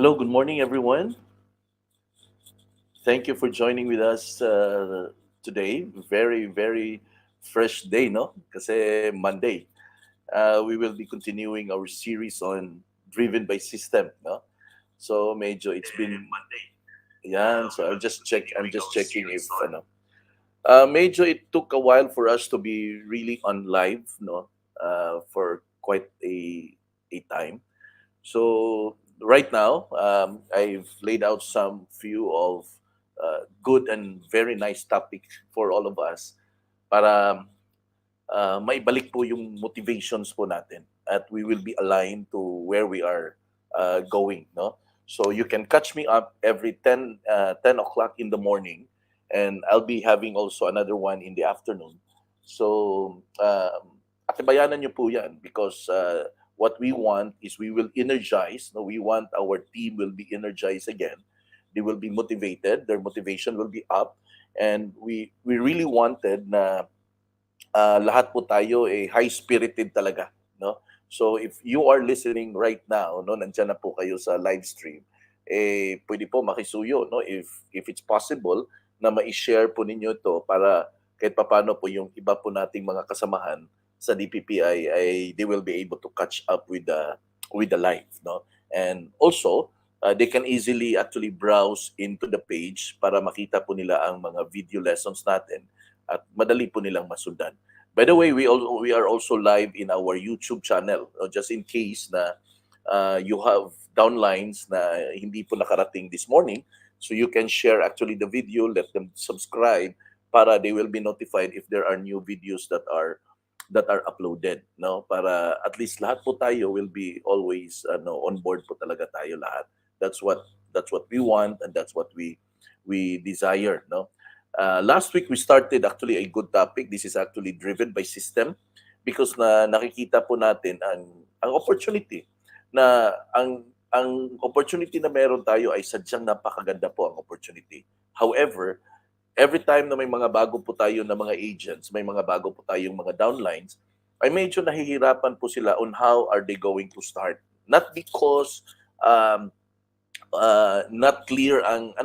Hello, good morning, everyone. Thank you for joining with us today. Very, very fresh day, no? Kasi Monday. We will be continuing our series on driven by system, no? So medyo it's been yan. So I'm just checking if ano. Medyo it took a while for us to be really on live, no? For quite a time. So right now, I've laid out some few of good and very nice topics for all of us para maibalik po yung motivations po natin at we will be aligned to where we are going. No? So you can catch me up every 10 o'clock in the morning and I'll be having also another one in the afternoon. So atibayanan nyo po yan because what we want is we will energize. No? We want our team will be energized again. They will be motivated. Their motivation will be up. And we really wanted na lahat po tayo high-spirited talaga, no? So if you are listening right now, no, nandiyan na po kayo sa live stream, pwede po makisuyo, no, if it's possible na ma-share po ninyo to para kahit papaano po yung iba po nating mga kasamahan sa DPPI ay they will be able to catch up with the live, no? And also, they can easily actually browse into the page para makita po nila ang mga video lessons natin at madali po nilang masundan. By the way, we are also live in our YouTube channel, just in case na you have downlines na hindi po nakarating this morning. So you can share actually the video, let them subscribe para they will be notified if there are new videos that are uploaded, no? Para at least lahat po tayo will be always on board po talaga tayo lahat. That's what we want and that's what we desire, no? Last week we started actually a good topic. This is actually driven by system because nakikita po natin ang opportunity na ang opportunity na meron tayo ay sadyang napakaganda po ang opportunity. However, every time na may mga bago po tayo na mga agents, may mga bago po tayong mga downlines, ay medyo nahihirapan po sila on how are they going to start. Not because not clear ang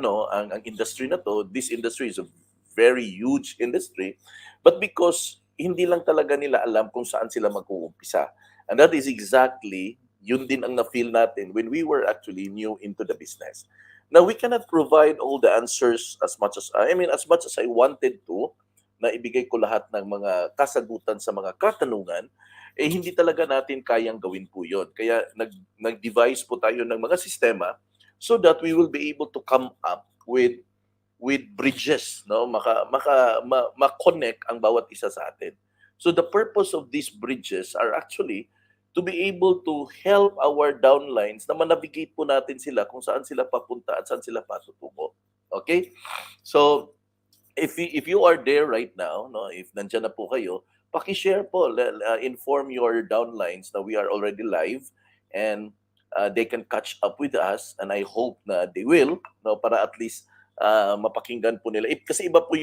industry na to. This industry is a very huge industry, but because hindi lang talaga nila alam kung saan sila mag-uumpisa. And that is exactly yun din ang na-feel natin when we were actually new into the business. Now, we cannot provide all the answers as much as I wanted to, na ibigay ko lahat ng mga kasagutan sa mga katanungan, hindi talaga natin kayang gawin po yun. Kaya nag-devise po tayo ng mga sistema so that we will be able to come up with bridges, no, ma-connect ang bawat isa sa atin. So the purpose of these bridges are actually to be able to help our downlines na manavigate po natin sila kung saan sila papunta at saan sila patutungo. Okay? So if you are there right now, no, if nandiyan na po kayo, paki-share po, inform your downlines na we are already live and they can catch up with us and I hope na they will, no, para at least mapakinggan po nila. Kasi iba po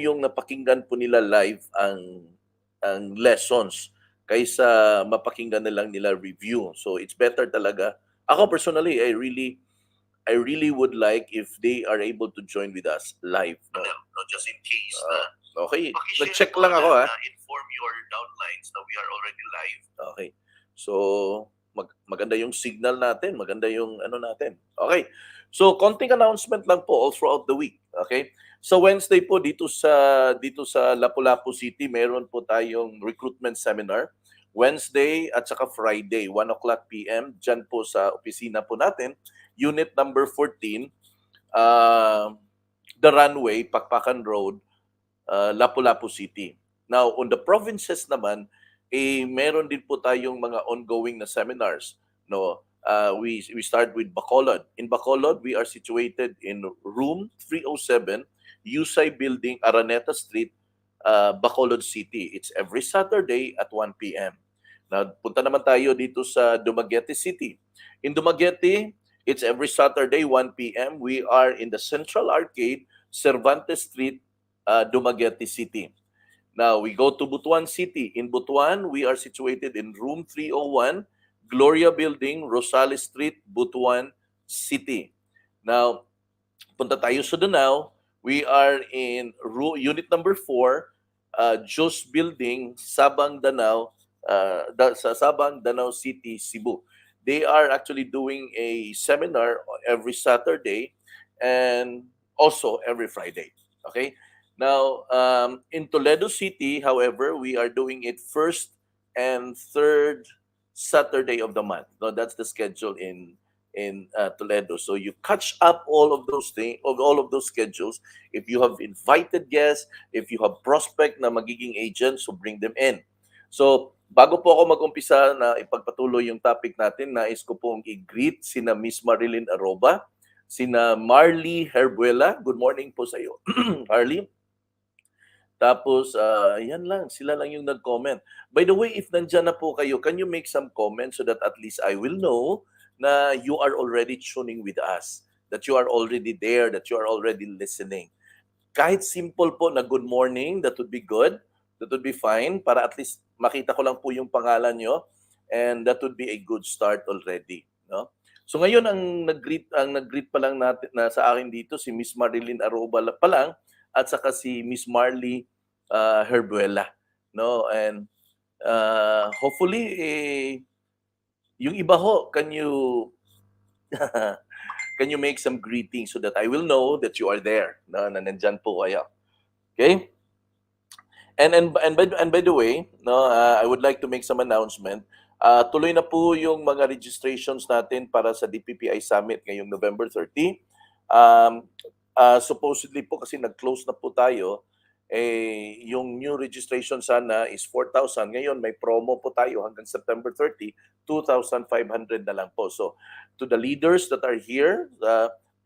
yung napakinggan po nila live ang lessons kaysa mapakinggan na lang nila review. So it's better talaga. Ako personally, I really would like if they are able to join with us live. No, just in case. Okay, nag-check lang ako ha. Inform your downlines na we are already live. Okay. So maganda yung signal natin, maganda yung natin. Okay. So konting announcement lang po all throughout the week. Okay? So Wednesday po dito sa Lapu-Lapu City, meron po tayong recruitment seminar. Wednesday at saka Friday, 1 o'clock p.m. Diyan po sa opisina po natin, unit number 14, the runway, Pakpakan Road, Lapu-Lapu City. Now, on the provinces naman, meron din po tayong mga ongoing na seminars. No, we start with Bacolod. In Bacolod, we are situated in room 307, Yusay Building, Araneta Street, Bacolod City. It's every Saturday at 1 p.m. Now, punta naman tayo dito sa Dumaguete City. In Dumaguete, it's every Saturday 1 p.m. We are in the Central Arcade, Cervantes Street, Dumaguete City. Now, we go to Butuan City. In Butuan, we are situated in room 301, Gloria Building, Rosales Street, Butuan City. Now, punta tayo sa Danao. We are in unit number 4, Jos Building, Sabang Danao, sa Sabang Danao City, Cebu. They are actually doing a seminar every Saturday and also every Friday. Okay? Now, in Toledo City, however, we are doing it first and third Saturday of the month. No, that's the schedule in Toledo. So you catch up all of those things, of all of those schedules. If you have invited guests, if you have prospect na magiging agents, so bring them in. So bago po ako mag-umpisa na ipagpatuloy yung topic natin, nais ko pong i-greet sina Miss Marilyn Aroba, sina Marley Herbuela. Good morning po sa iyo, Harley. Tapos, yan lang. Sila lang yung nag-comment. By the way, if nandyan na po kayo, can you make some comments so that at least I will know na you are already tuning with us, that you are already there, that you are already listening. Kahit simple po na good morning, that would be good. That would be fine para at least makita ko lang po yung pangalan nyo, and that would be a good start already, no? So ngayon ang nag-greet pa lang natin na sa akin dito si Miss Marilyn Aroba pa lang, at saka si Miss Marley Herbuela, no? And hopefully yung iba ho, can you can you make some greetings so that I will know that you are there, na nandyan po kayo. Okay? And by the way, no, I would like to make some announcement. Tuloy na po yung mga registrations natin para sa DPPI Summit ngayong November 30. Supposedly po kasi nag-close na po tayo, yung new registration sana is 4,000. Ngayon may promo po tayo hanggang September 30, 2,500 na lang po. So to the leaders that are here,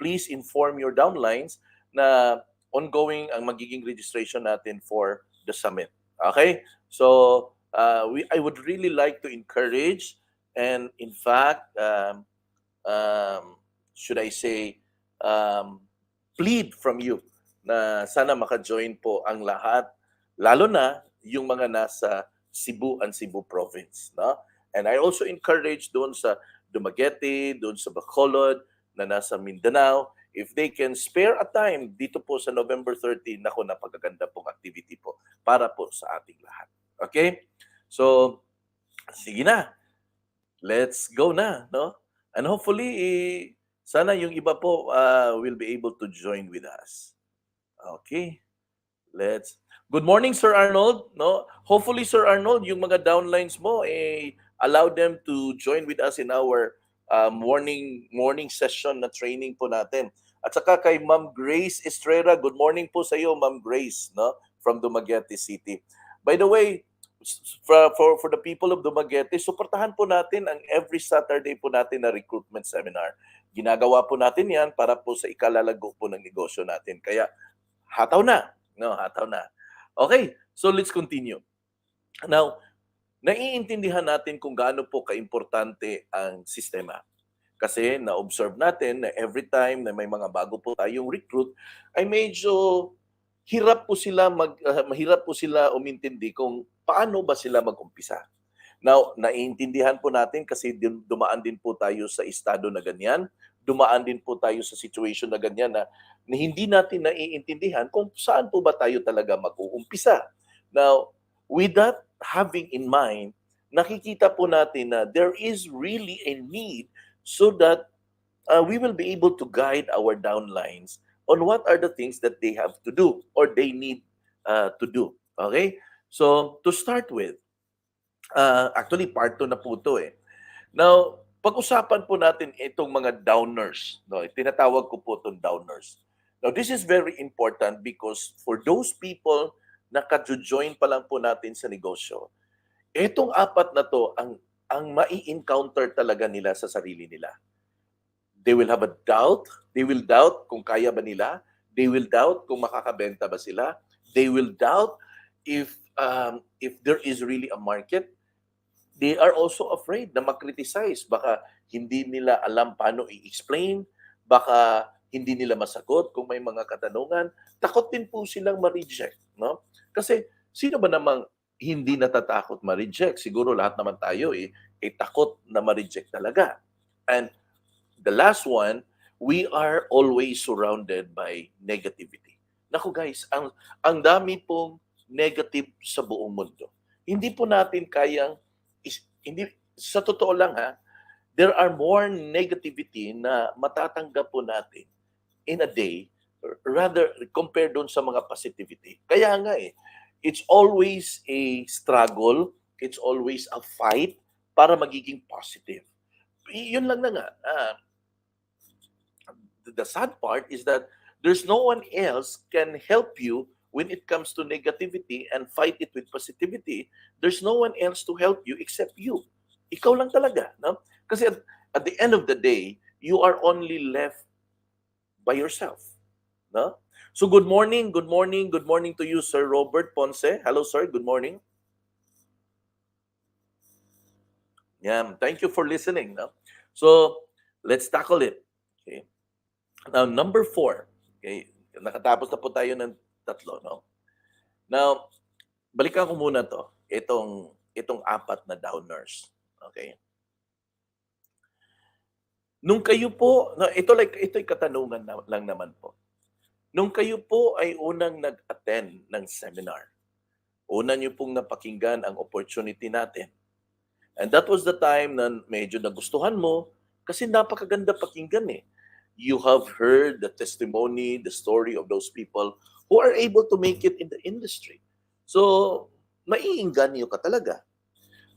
please inform your downlines na ongoing ang magiging registration natin for the summit. Okay? So I would really like to encourage, and in fact, should I say, plead from you na sana maka-join po ang lahat, lalo na yung mga nasa Cebu and Cebu province, no? And I also encourage doon sa Dumaguete, doon sa Bacolod, na nasa Mindanao, if they can spare a time dito po sa November 30, nako, napakaganda pong activity po para po sa ating lahat. Okay? So, sige na. Let's go na, no? And hopefully, sana yung iba po will be able to join with us. Okay. Good morning, Sir Arnold. No? Hopefully, Sir Arnold, yung mga downlines mo, allow them to join with us in our morning session na training po natin. At saka kay Ma'am Grace Estrella, good morning po sa iyo, Ma'am Grace, no? From Dumaguete City. By the way, for the people of Dumaguete, suportahan po natin ang every Saturday po natin na recruitment seminar. Ginagawa po natin yan para po sa ikalalago po ng negosyo natin. Kaya hataw na. No, hataw na. Okay, so let's continue. Now, naiintindihan natin kung gaano po kaimportante ang sistema. Kasi na-observe natin na every time na may mga bago po tayong recruit, ay medyo mahirap po sila umintindi kung paano ba sila mag-umpisa. Now, naiintindihan po natin kasi dumaan din po tayo sa estado na ganyan, dumaan din po tayo sa situation na ganyan na hindi natin naiintindihan kung saan po ba tayo talaga mag-uumpisa. Now, with that having in mind, nakikita po natin na there is really a need so that we will be able to guide our downlines on what are the things that they have to do or they need to do. Okay? So, to start with, actually part 2 na po ito eh. Now, pag-usapan po natin itong mga downers. No? Tinatawag ko po itong downers. Now, this is very important because for those people na ka-join pa lang po natin sa negosyo, itong 4 na to ang mai-encounter talaga nila sa sarili nila. They will have a doubt. They will doubt kung kaya ba nila. They will doubt kung makakabenta ba sila. They will doubt if there is really a market. They are also afraid na makriticize. Baka hindi nila alam paano i-explain. Baka hindi nila masagot kung may mga katanungan. Takot din po silang ma-reject. No? Kasi sino ba namang hindi natatakot ma-reject? Siguro lahat naman tayo takot na ma-reject talaga. And the last one, we are always surrounded by negativity. Naku guys, ang dami pong negative sa buong mundo. Hindi po natin kayang hindi sa totoo lang ha, there are more negativity na matatanggap po natin in a day rather compared doon sa mga positivity. Kaya nga it's always a struggle, it's always a fight para magiging positive. Yun lang na nga. The sad part is that there's no one else can help you when it comes to negativity and fight it with positivity. There's no one else to help you except you. Ikaw lang talaga, no? Kasi at the end of the day, you are only left by yourself, no? So good morning, good morning, good morning to you, Sir Robert Ponce. Hello, sir. Good morning. Yeah, thank you for listening, no? So let's tackle it. Okay. Now, number 4. Okay, nakatapos na po tayo ng tatlo, no? Now, balikan ko muna to. Itong apat na downers. Okay? Nung kayo po, ito'y katanungan lang naman po. Nung kayo po ay unang nag-attend ng seminar, una niyo pong napakinggan ang opportunity natin. And that was the time na medyo nagustuhan mo kasi napakaganda pakinggan eh. You have heard the testimony, the story of those people who are able to make it in the industry. So, maiinganyo ka talaga.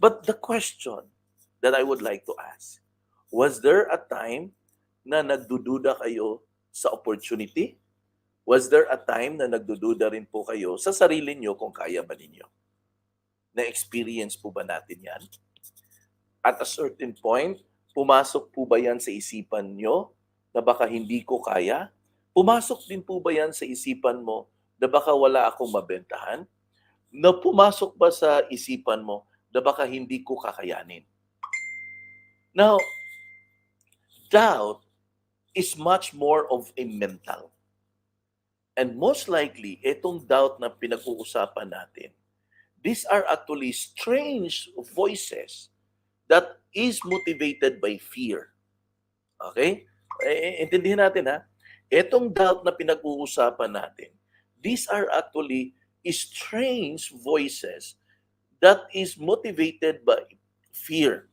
But the question that I would like to ask, was there a time na nagdududa kayo sa opportunity? Was there a time na nagdududa rin po kayo sa sarili nyo kung kaya ba ninyo? Na-experience po ba natin yan? At a certain point, pumasok po ba yan sa isipan nyo na baka hindi ko kaya? Pumasok din po ba yan sa isipan mo na baka wala akong mabentahan? Na pumasok ba sa isipan mo na baka hindi ko kakayanin? Now, doubt is much more of a mental. And most likely, itong doubt na pinag-uusapan natin, these are actually strange voices that is motivated by fear. Okay? Intindihin natin ha. Itong doubt na pinag-uusapan natin, these are actually strange voices that is motivated by fear.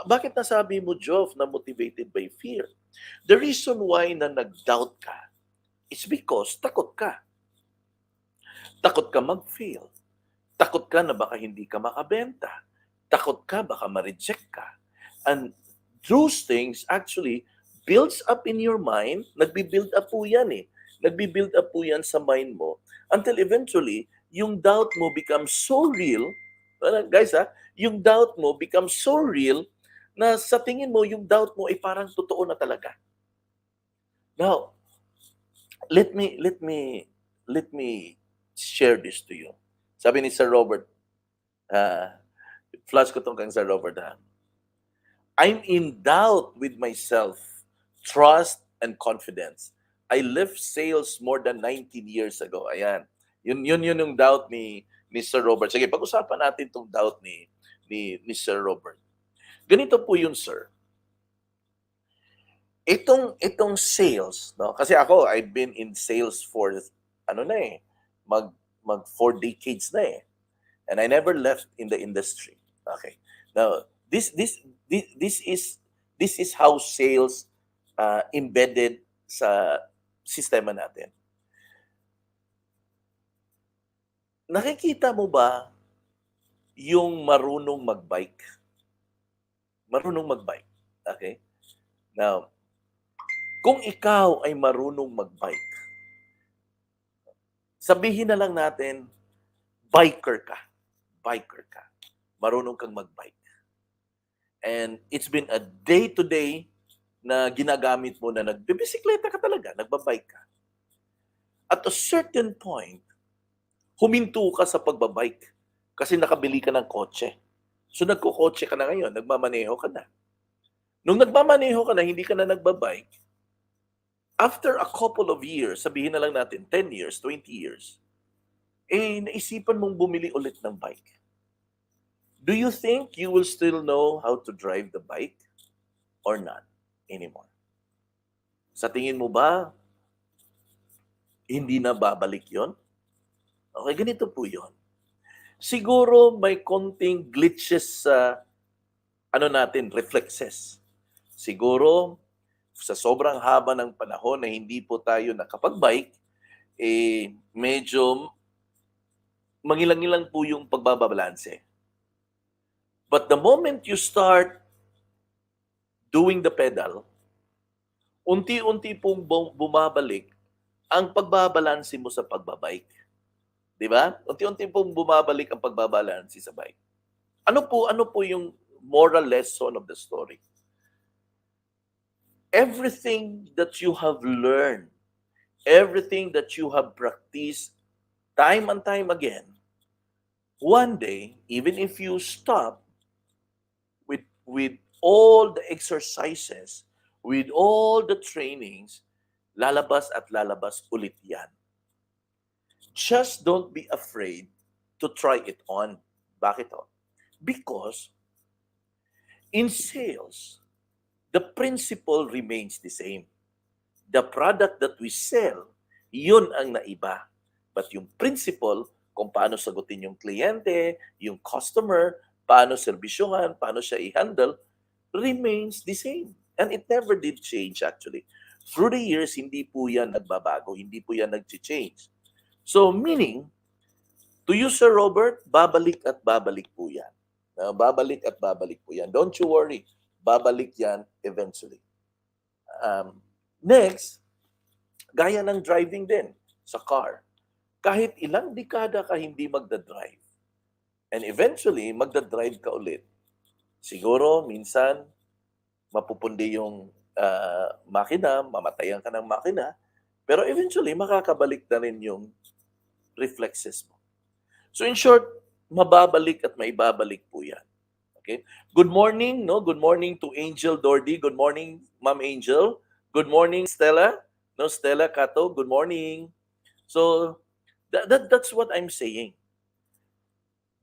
Bakit nasabi mo, Jov, na motivated by fear? The reason why na nag-doubt ka is because takot ka. Takot ka mag-fail. Takot ka na baka hindi ka makabenta. Takot ka baka ma-reject ka. And those things actually builds up in your mind. Nagbi-build up po yan eh. Nagbi-build up po yan sa mind mo until eventually, yung doubt mo becomes so real. Guys yung doubt mo becomes so real na sa tingin mo, yung doubt mo ay parang totoo na talaga. Now, let me share this to you. Sabi ni Sir Robert, flash ko tong kang Sir Robert I'm in doubt with myself, trust, and confidence. I left sales more than 19 years ago. Ayan. Yun yung doubt ni Sir Robert. Sige, pag-usapan natin tong doubt ni Sir Robert. Ganito po yun, sir. Itong sales, no? Kasi ako, I've been in sales for mag 4 decades na eh. And I never left in the industry. Okay. Now, this is how sales embedded sa sistema natin. Nakikita mo ba yung marunong magbike? Marunong magbike. Okay? Now, kung ikaw ay marunong magbike, sabihin na lang natin, biker ka. Biker ka. Marunong kang magbike. And it's been a day-to-day na ginagamit mo na nagbibisikleta ka talaga, nagbabike ka. At a certain point, huminto ka sa pagbabike kasi nakabili ka ng kotse. So nagkukotse ka na ngayon, nagmamaneho ka na. Nung nagmamaneho ka na, hindi ka na nagbabike, after a couple of years, sabihin na lang natin 10 years, 20 years, naisipan mong bumili ulit ng bike. Do you think you will still know how to drive the bike or not anymore? Sa tingin mo ba, hindi na babalik yon? Okay, ganito po yon. Siguro may konting glitches sa natin, reflexes. Siguro sa sobrang haba ng panahon na hindi po tayo nakapag-bike, medyo mangilang-ilang po yung pagbabalanse. But the moment you start doing the pedal, unti-unti pong bumabalik ang pagbabalanse mo sa pagbabike. Di ba? Unti-unti pong bumabalik ang pagbabalanse sa bike. Ano po yung moral lesson of the story? Everything that you have learned, everything that you have practiced time and time again, one day, even if you stop with all the exercises, with all the trainings, lalabas at lalabas ulit yan. Just don't be afraid to try it on. Bakit to? Because in sales, the principle remains the same. The product that we sell, yun ang naiba. But yung principle, kung paano sagutin yung kliyente, yung customer, paano servisyohan, paano siya i-handle, remains the same. And it never did change actually. Through the years, hindi po yan nagbabago, hindi po yan nag-change. So meaning, to you Sir Robert, babalik at babalik po yan. Babalik at babalik po yan. Don't you worry, babalik yan eventually. Next, gaya ng driving din sa car. Kahit ilang dekada ka hindi magdadrive, and eventually magdadrive ka ulit, siguro minsan mapupundi yung makina, mamatayan ka ng makina, pero eventually makakabalik na rin yung reflexes mo. So in short, mababalik at maibabalik po yan. Okay? Good morning, no? Good morning to Angel Dordy. Good morning, Ma'am Angel. Good morning, Stella. No, Stella Cato, good morning. So that's what I'm saying.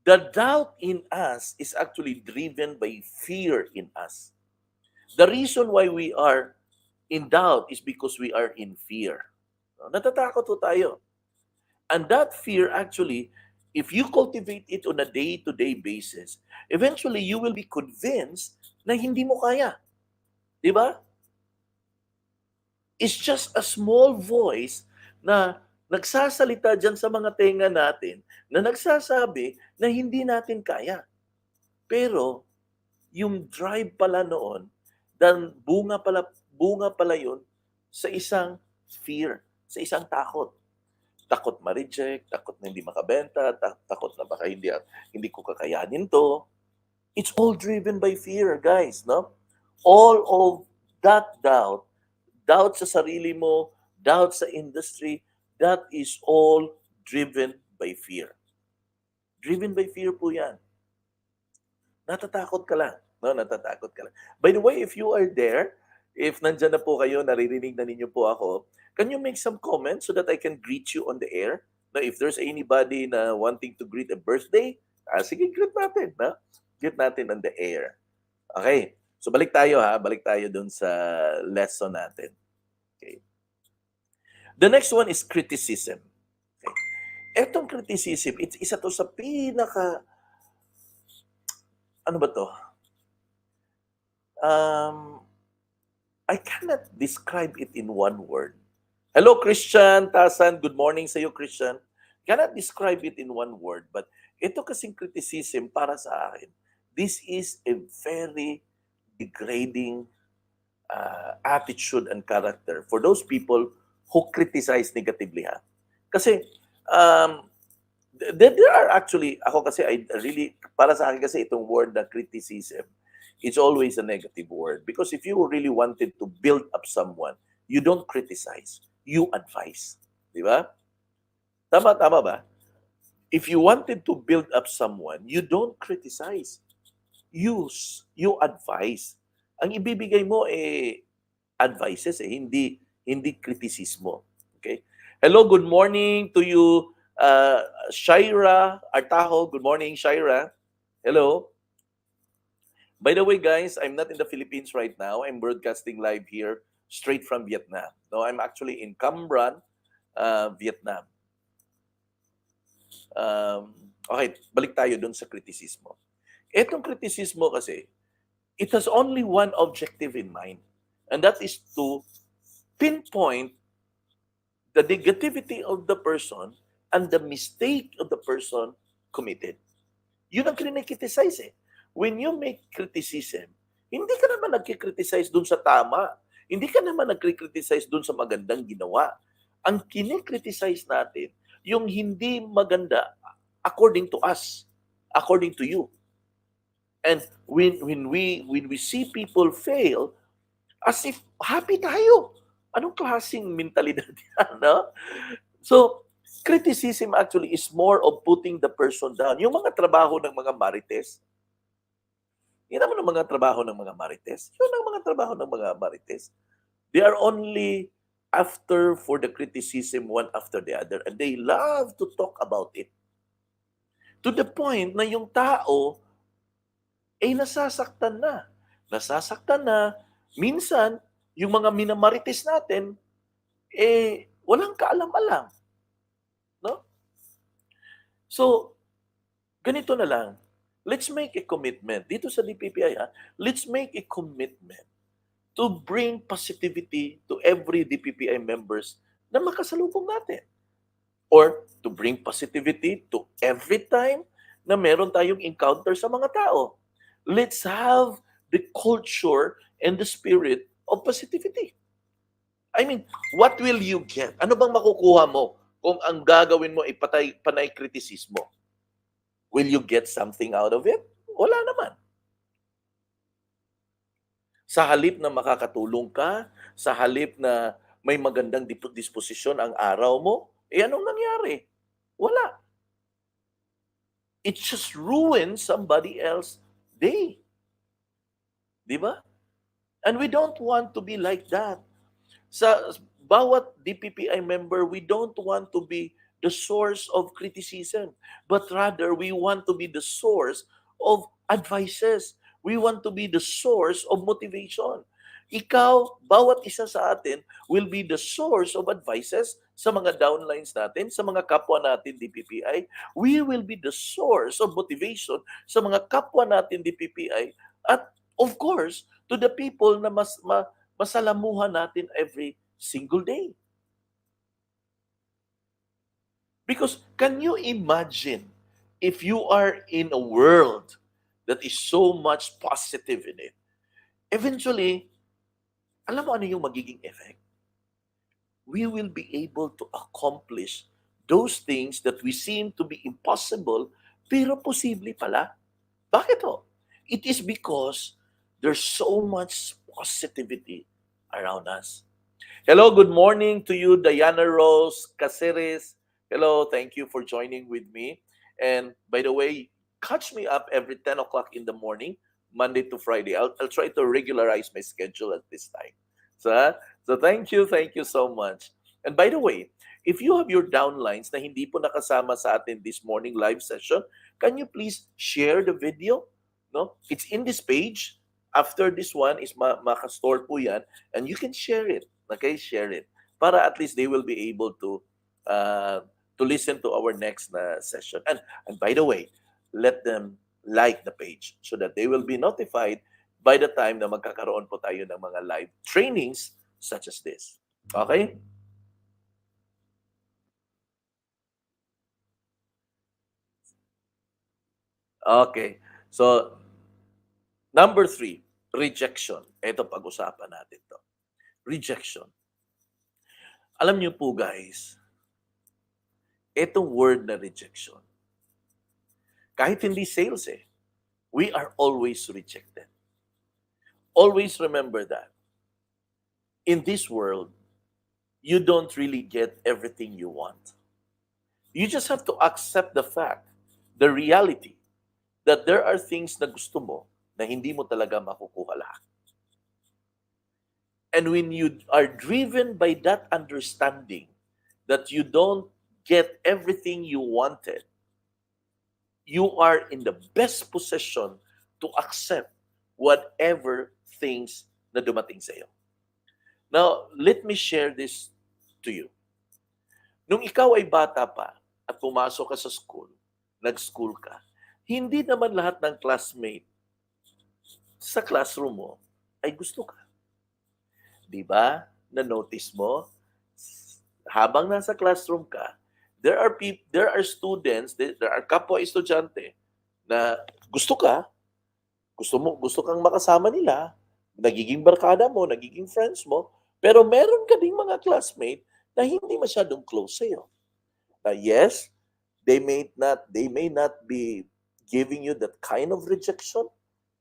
The doubt in us is actually driven by fear in us. The reason why we are in doubt is because we are in fear. Natatakot po tayo. And that fear actually, if you cultivate it on a day-to-day basis, eventually you will be convinced na hindi mo kaya. Di ba? It's just a small voice na nagsasalita dyan sa mga tenga natin na nagsasabi na hindi natin kaya. Pero yung drive pala noon, dan bunga pala yun sa isang fear, sa isang takot. Takot ma-reject, takot na hindi makabenta, takot na baka hindi ko kakayanin to. It's all driven by fear, guys, no? All of that doubt sa sarili mo, doubt sa industry, that is all driven by fear. Driven by fear po yan. Natatakot ka lang. No, natatakot ka lang. By the way, if you are there, if nandyan na po kayo, naririnig na ninyo po ako, can you make some comments so that I can greet you on the air? Now, if there's anybody na wanting to greet a birthday, sige, greet natin. No? Greet natin on the air. Okay. So, balik tayo ha. Balik tayo dun sa lesson natin. Okay. The next one is criticism. Okay. Etong criticism, isa to sa pinaka, ano ba to? I cannot describe it in one word. Hello, Christian, Tasan. Good morning sa iyo, Christian. Cannot describe it in one word, but ito kasing criticism para sa akin, this is a very degrading attitude and character for those people who criticize negatively. Ha? Kasi, there are actually, ako kasi, para sa akin kasi itong word na criticism, it's always a negative word. Because if you really wanted to build up someone, you don't criticize, you advise. Di ba? Tama ba? If you wanted to build up someone, you don't criticize. You advise. Ang ibibigay mo advices, hindi kritisismo. Okay? Hello, good morning to you, Shaira Artajo. Good morning, Shaira. Hello. By the way, guys, I'm not in the Philippines right now. I'm broadcasting live here straight from Vietnam. No, I'm actually in Cam Ranh, Vietnam. Um, okay, balik tayo dun sa kritisismo. Etong kritisismo kasi, it has only one objective in mind, and that is to pinpoint the negativity of the person and the mistake of the person committed. Yun ang kinikriticize eh. When you make criticism, hindi ka naman nagkikriticize dun sa tama. Hindi ka naman nagkikriticize dun sa magandang ginawa. Ang kinikriticize natin, yung hindi maganda according to us, according to you. And when we see people fail, as if happy tayo. Anong klaseng mentalidad yan, no? So, criticism actually is more of putting the person down. Yung mga trabaho ng mga marites, yun naman ang mga trabaho ng mga marites. Yun ang mga trabaho ng mga marites. They are only after for the criticism one after the other, and they love to talk about it. To the point na yung tao ay nasasaktan na. Nasasaktan na. Minsan, yung mga minamarites natin, walang kaalam-alam. No? So, ganito na lang. Let's make a commitment. Dito sa DPPI, let's make a commitment to bring positivity to every DPPI members na makasalubong natin. Or to bring positivity to every time na meron tayong encounter sa mga tao. Let's have the culture and the spirit of positivity. I mean, what will you get? Ano bang makukuha mo kung ang gagawin mo ay panay kritisismo? Will you get something out of it? Wala naman. Sa halip na makakatulong ka, sa halip na may magandang disposisyon ang araw mo, anong nangyari? Wala. It just ruins somebody else's day. Di ba? And we don't want to be like that. Sa bawat DPPI member, we don't want to be the source of criticism, but rather we want to be the source of advices. We want to be the source of motivation. Ikaw, bawat isa sa atin will be the source of advices sa mga downlines natin, sa mga kapwa natin DPPI. We will be the source of motivation sa mga kapwa natin DPPI at of course, to the people na masalamuhan natin every single day. Because can you imagine if you are in a world that is so much positive in it, eventually, alam mo ano yung magiging effect? We will be able to accomplish those things that we seem to be impossible, pero posible pala. Bakit ho? It is because there's so much positivity around us. Hello, good morning to you, Diana Rose Caceres. Hello, thank you for joining with me. And by the way, catch me up every 10 o'clock in the morning, Monday to Friday. I'll try to regularize my schedule at this time. So thank you so much. And by the way, if you have your downlines na hindi po nakasama sa atin this morning live session, can you please share the video? No? It's in this page. After this one is makastore po yan, and you can share it. Okay, share it. Para at least they will be able to listen to our next session. And by the way, let them like the page so that they will be notified by the time na magkakaroon po tayo ng mga live trainings such as this. Okay? Okay. So, number 3, rejection. Ito pag-usapan natin to. Rejection. Alam niyo po guys, itong word na rejection, kahit hindi sales we are always rejected. Always remember that. In this world, you don't really get everything you want. You just have to accept the fact, the reality, that there are things na gusto mo na hindi mo talaga makukuha lahat. And when you are driven by that understanding that you don't get everything you wanted, you are in the best position to accept whatever things na dumating sa iyo. Now, let me share this to you. Nung ikaw ay bata pa at pumasok ka sa school, nag-school ka, hindi naman lahat ng classmate sa classroom mo ay gusto ka. Di ba? Na-notice mo? Habang nasa classroom ka, there are students, there are kapwa estudyante na gusto ka, gusto kang makasama nila, nagiging barkada mo, nagiging friends mo, pero meron ka ding mga classmate na hindi masyadong close sa iyo. Yes, they may not be giving you that kind of rejection,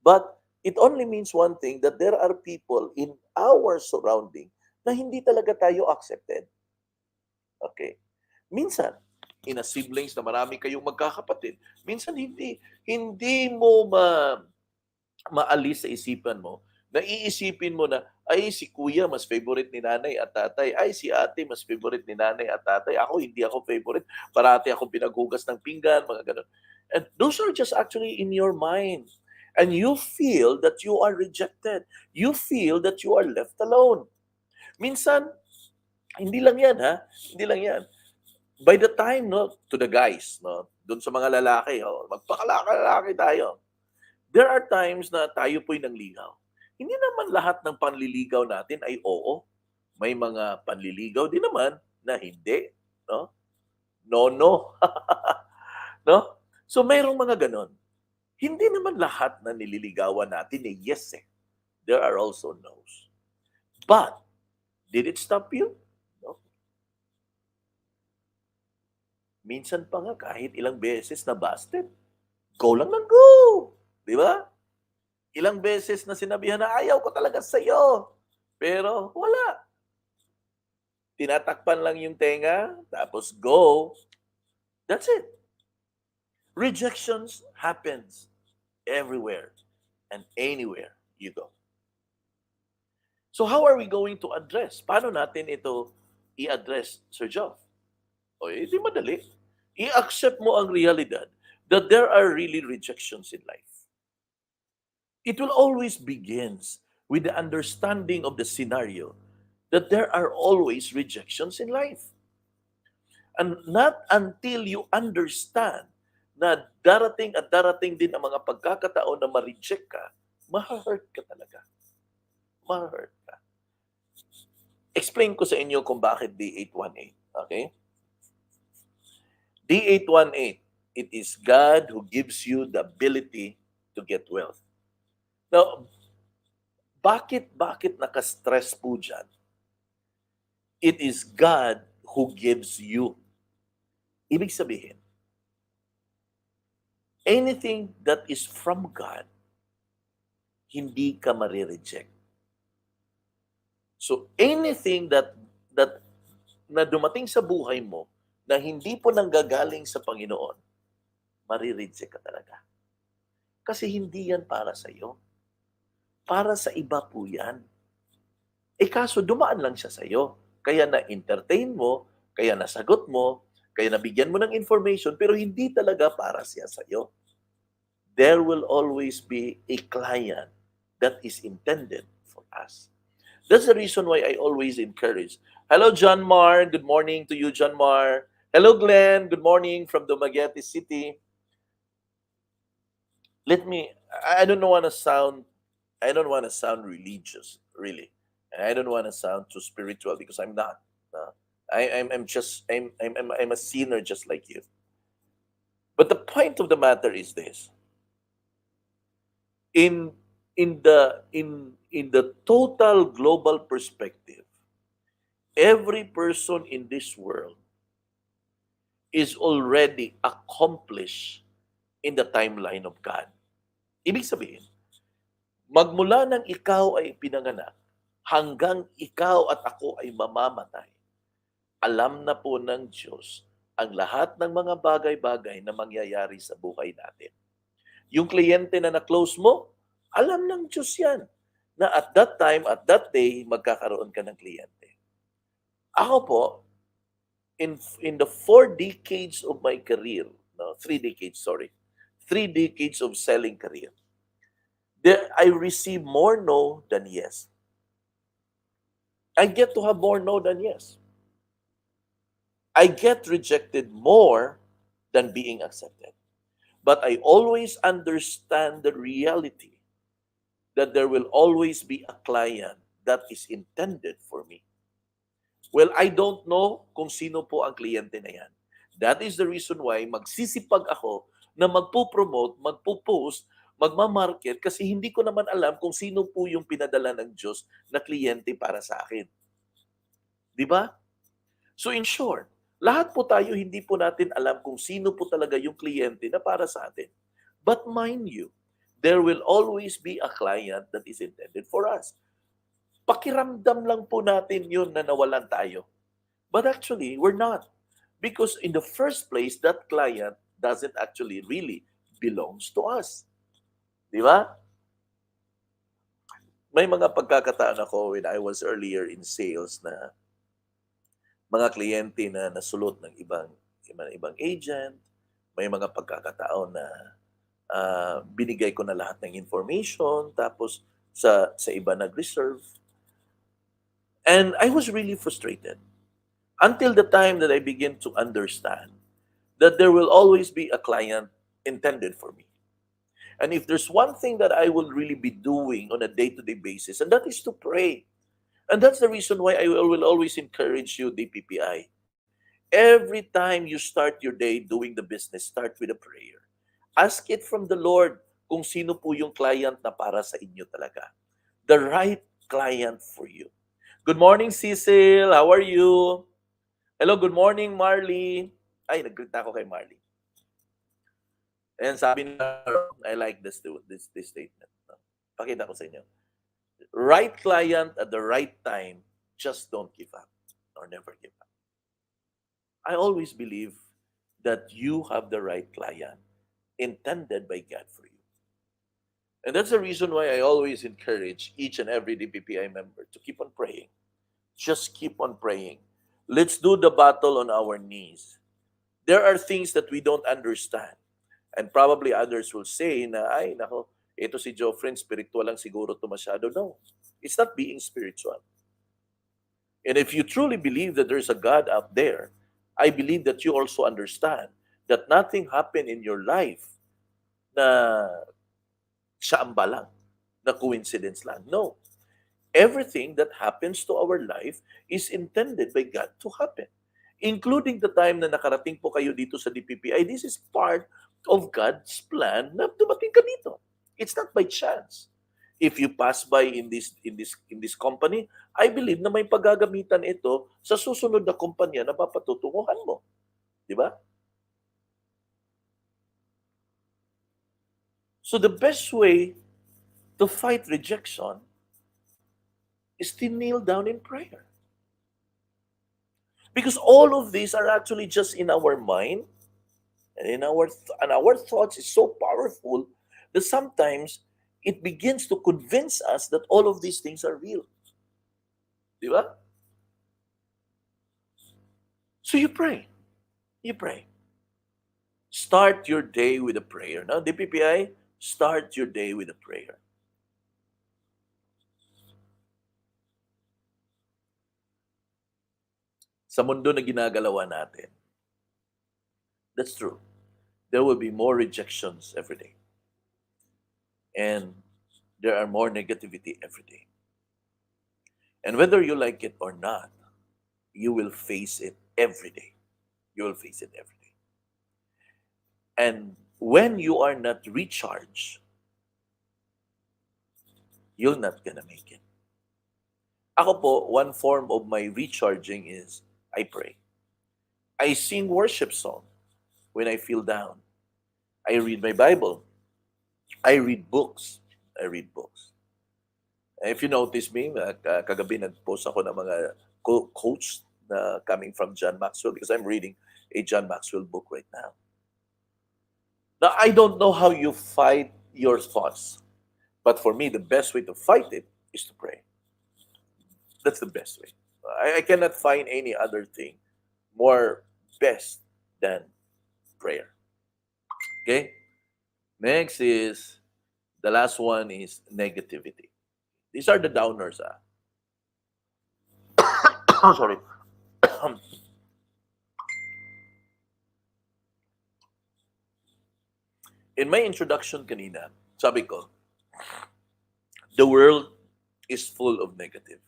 but it only means one thing, that there are people in our surrounding na hindi talaga tayo accepted. Okay? Minsan, in a siblings na marami kayong magkakapatid, minsan hindi mo maalis sa isipan mo, na iisipin mo na, ay, si kuya mas favorite ni nanay at tatay, ay, si ate mas favorite ni nanay at tatay, ako hindi ako favorite, parati akong pinaghugas ng pinggan, mga ganun. And those are just actually in your mind. And you feel that you are rejected. You feel that you are left alone. Minsan, hindi lang yan, ha? Hindi lang yan. By the time, no, to the guys, no, dun sa mga lalaki, magpakalaki tayo. There are times na tayo po'y nangligaw. Hindi naman lahat ng panliligaw natin ay oo. May mga panliligaw din naman na hindi, no? No. No? So mayroong mga ganon. Hindi naman lahat na nililigawan natin ay yes eh. There are also no's. But, did it stop you? No. Minsan pa nga kahit ilang beses na busted, go lang ng go. Di ba? Ilang beses na sinabihan na ayaw ko talaga sa'yo. Pero wala. Tinatakpan lang yung tenga, tapos go. That's it. Rejections happens everywhere and anywhere you go. So how are we going to address? Paano natin ito i-address, Sir Joff? O, hindi madali. I-accept mo ang realidad that there are really rejections in life. It will always begins with the understanding of the scenario that there are always rejections in life. And not until you understand na darating at darating din ang mga pagkakataon na ma-reject ka, ma-hurt ka talaga. Ma-hurt ka. Explain ko sa inyo kung bakit D818. Okay? D818, it is God who gives you the ability to get wealth. Now, bakit naka-stress po dyan? It is God who gives you. Ibig sabihin, anything that is from God, hindi ka marireject. So, anything that na dumating sa buhay mo na hindi po nanggagaling sa Panginoon, marireject ka talaga. Kasi hindi yan para sa iyo. Para sa iba po yan. Kaso dumaan lang siya sa iyo. Kaya na-entertain mo, kaya nasagot mo, kaya nabigyan mo ng information, pero hindi talaga para siya sa iyo. There will always be a client that is intended for us. That's the reason why I always encourage. Hello, John Mar. Good morning to you, John Mar. Hello, Glenn. Good morning from Dumaguete City. I don't want to sound religious, really. And I don't want to sound too spiritual because I'm not. I'm a sinner just like you. But the point of the matter is this. In the total global perspective, every person in this world is already accomplished in the timeline of God. Ibig sabihin, magmula nang ikaw ay pinanganak, hanggang ikaw at ako ay mamamatay, alam na po ng Diyos ang lahat ng mga bagay-bagay na mangyayari sa buhay natin. Yung kliyente na na-close mo, alam ng Diyos yan, na at that time, at that day, magkakaroon ka ng kliyente. Ako po, in the 4 decades of my career, 3 decades, sorry, 3 decades of selling career, there I receive more no than yes. I get to have more no than yes. I get rejected more than being accepted. But I always understand the reality that there will always be a client that is intended for me. Well, I don't know kung sino po ang kliyente na yan. That is the reason why magsisipag ako na magpo-promote, magpo-post, magmamarket kasi hindi ko naman alam kung sino po yung pinadala ng Diyos na kliyente para sa akin. Di ba? So in short, lahat po tayo hindi po natin alam kung sino po talaga yung kliyente na para sa atin. But mind you, there will always be a client that is intended for us. Pakiramdam lang po natin yun na nawalan tayo. But actually, we're not. Because in the first place, that client doesn't actually really belongs to us. Di ba? May mga pagkakataan ako when I was earlier in sales na mga kliyente na nasulot ng ibang agent. May mga pagkakataon na binigay ko na lahat ng information tapos sa iba nag-reserve. And I was really frustrated until the time that I begin to understand that there will always be a client intended for me. And if there's one thing that I will really be doing on a day-to-day basis, and that is to pray. And that's the reason why I will always encourage you, DPPI. Every time you start your day doing the business, start with a prayer. Ask it from the Lord kung sino po yung client na para sa inyo talaga. The right client for you. Good morning, Cecil. How are you? Hello, good morning, Marley. Ay, nag-greet ako kay Marley. And sabi na, I like this statement. Pakita ko sa inyo. Right client at the right time, just don't give up or never give up. I always believe that you have the right client intended by God for you. And that's the reason why I always encourage each and every DPPI member to keep on praying. Just keep on praying. Let's do the battle on our knees. There are things that we don't understand. And probably others will say na, ay, nako, ito si Joffrin, spiritual lang siguro to masyado. No, it's not being spiritual. And if you truly believe that there's a God out there, I believe that you also understand that nothing happened in your life na siyamba lang, na coincidence lang. No. Everything that happens to our life is intended by God to happen. Including the time na nakarating po kayo dito sa DPPI, this is part of God's plan na dumating ka dito. It's not by chance. If you pass by in this company, I believe na may paggagamitan ito sa susunod na kumpanya na papatutunguhan mo. Di ba? So the best way to fight rejection is to kneel down in prayer. Because all of these are actually just in our mind and our thoughts is so powerful that sometimes it begins to convince us that all of these things are real. Di ba? So you pray. You pray. Start your day with a prayer. Now, DPPI, start your day with a prayer. Sa mundo na ginagalawan natin, that's true. There will be more rejections every day. And there are more negativity every day. And whether you like it or not, you will face it every day. You will face it every day. And when you are not recharged, you're not gonna make it. Ako po, one form of my recharging is I pray. I sing worship song when I feel down. I read my Bible. I read books. I read books. If you notice me, kagabi nag-post ako ng mga quotes na coming from John Maxwell because I'm reading a John Maxwell book right now. Now, I don't know how you fight your thoughts, but for me, the best way to fight it is to pray. That's the best way. I cannot find any other thing more best than prayer. Okay? Next is, the last one is negativity. These are the downers. Oh, sorry. In my introduction kanina, sabi ko, the world is full of negative.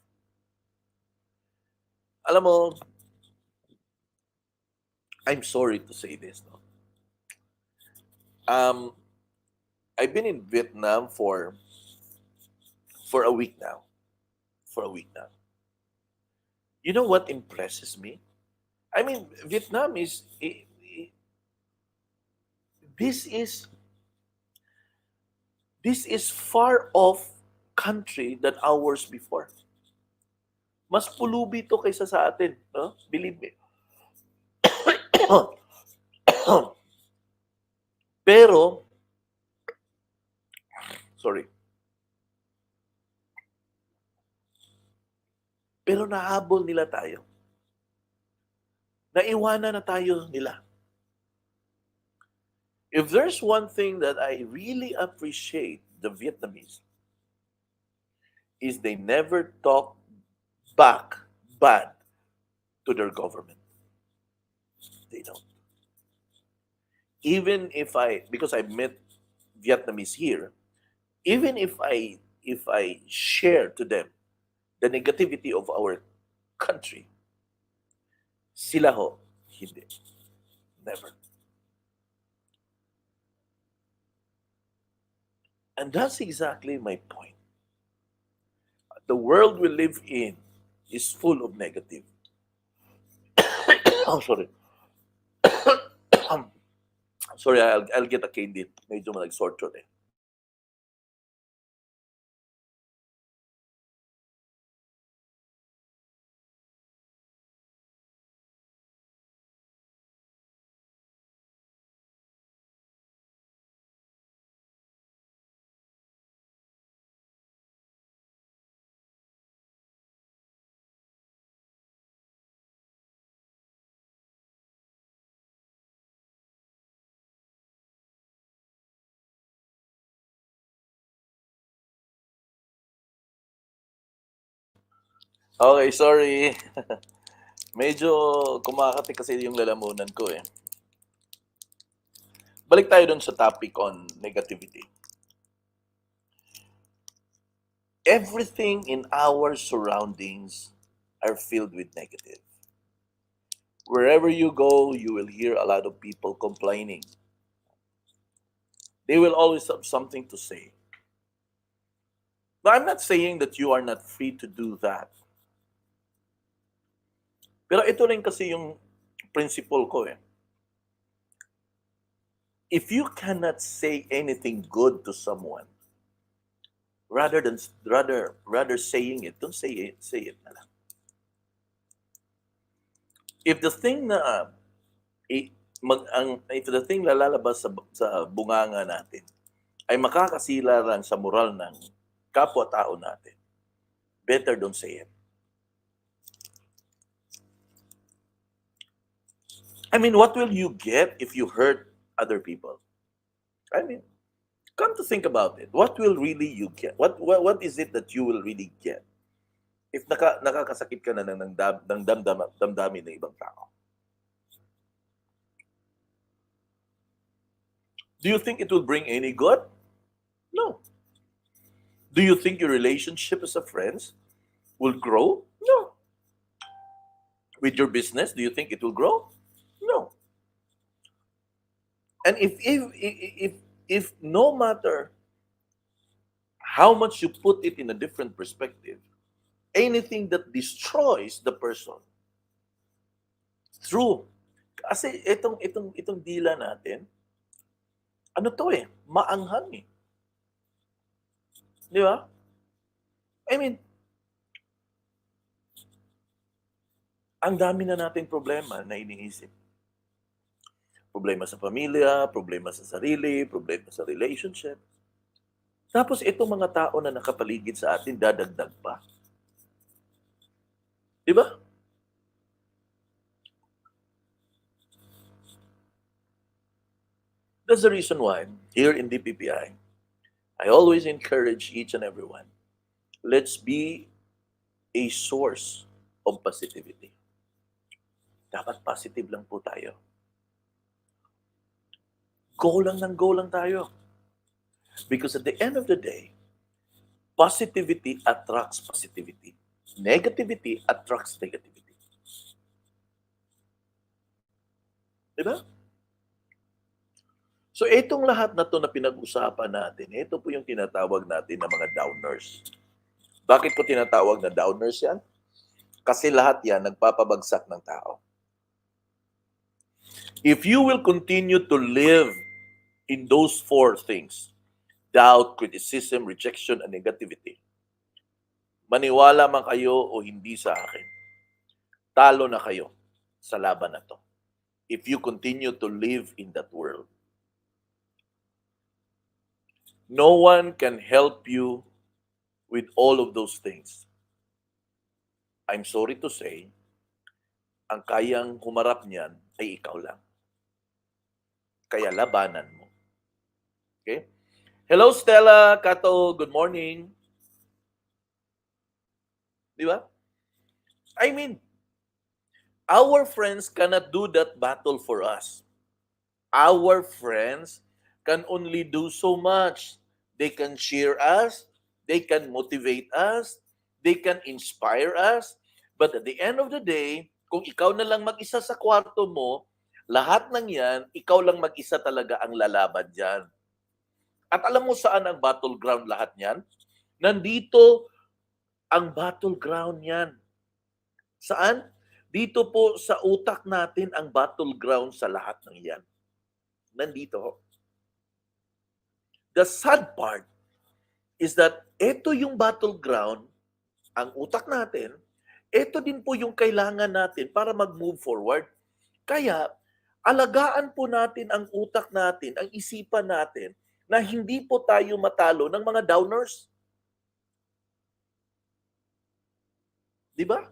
Alam mo, I'm sorry to say this. No? Um, I've been in Vietnam for a week now. For a week now. You know what impresses me? I mean, Vietnam is this is this is far off country than ours before. Mas pulubi to kaysa sa atin, no? Believe me. Pero, sorry, pero nahabol nila tayo. Naiwanan na tayo nila. If there's one thing that I really appreciate the Vietnamese is they never talk back bad to their government. They don't. Even if I, because I met Vietnamese here, even if I share to them the negativity of our country, sila ho, hindi. Never. And that's exactly my point. The world we live in is full of negative. Oh, sorry. Sorry, I'll get a candy. Medyo nag-sore throat eh. Okay, sorry. Medyo kumakati kasi yung lalamunan ko eh. Balik tayo dun sa topic on negativity. Everything in our surroundings are filled with negative. Wherever you go, you will hear a lot of people complaining. They will always have something to say. Now, I'm not saying that you are not free to do that. Pero ito rin kasi yung principle ko eh. If you cannot say anything good to someone, rather saying it, don't say it na lang. If the thing na if the thing na lalabas sa bunganga natin ay makakasila lang sa moral ng kapwa-tao natin, better don't say it. I mean, what will you get if you hurt other people? I mean, come to think about it. What will really you get? What is it that you will really get if nakakasakit ka na ng damdamin ng ibang tao? Do you think it will bring any good? No. Do you think your relationship as a friends will grow? No. With your business, do you think it will grow? No. And if no matter how much you put it in a different perspective, anything that destroys the person through, kasi itong dila natin, ano to eh, maanghang eh. Di ba? I mean, ang dami na nating problema na iniisip. Problema sa pamilya, problema sa sarili, problema sa relationship. Tapos itong mga tao na nakapaligid sa atin, dadagdag pa. Di ba? That's the reason why here in DPPI, I always encourage each and everyone, let's be a source of positivity. Dapat positive lang po tayo. Go lang tayo. Because at the end of the day, positivity attracts positivity. Negativity attracts negativity. Diba? So itong lahat na to na pinag-usapan natin, ito po yung tinatawag natin na mga downers. Bakit ko tinatawag na downers yan? Kasi lahat yan nagpapabagsak ng tao. If you will continue to live in those four things, doubt, criticism, rejection, and negativity, maniwala man kayo o hindi sa akin, talo na kayo sa laban na to. If you continue to live in that world, no one can help you with all of those things. I'm sorry to say, ang kayang humarap niyan ay ikaw lang. Kaya labanan mo. Okay? Hello, Stella, Kato, good morning. Di ba? I mean, our friends cannot do that battle for us. Our friends can only do so much. They can cheer us, they can motivate us, they can inspire us. But at the end of the day, kung ikaw na lang mag-isa sa kwarto mo, lahat ng yan, ikaw lang mag-isa talaga ang lalaban dyan. At alam mo saan ang battleground lahat niyan? Nandito ang battleground yan. Saan? Dito po sa utak natin ang battleground sa lahat ng yan. Nandito. The sad part is that ito yung battleground, ang utak natin, ito din po yung kailangan natin para mag-move forward. Kaya, alagaan po natin ang utak natin, ang isipan natin, na hindi po tayo matalo ng mga downers. Di ba?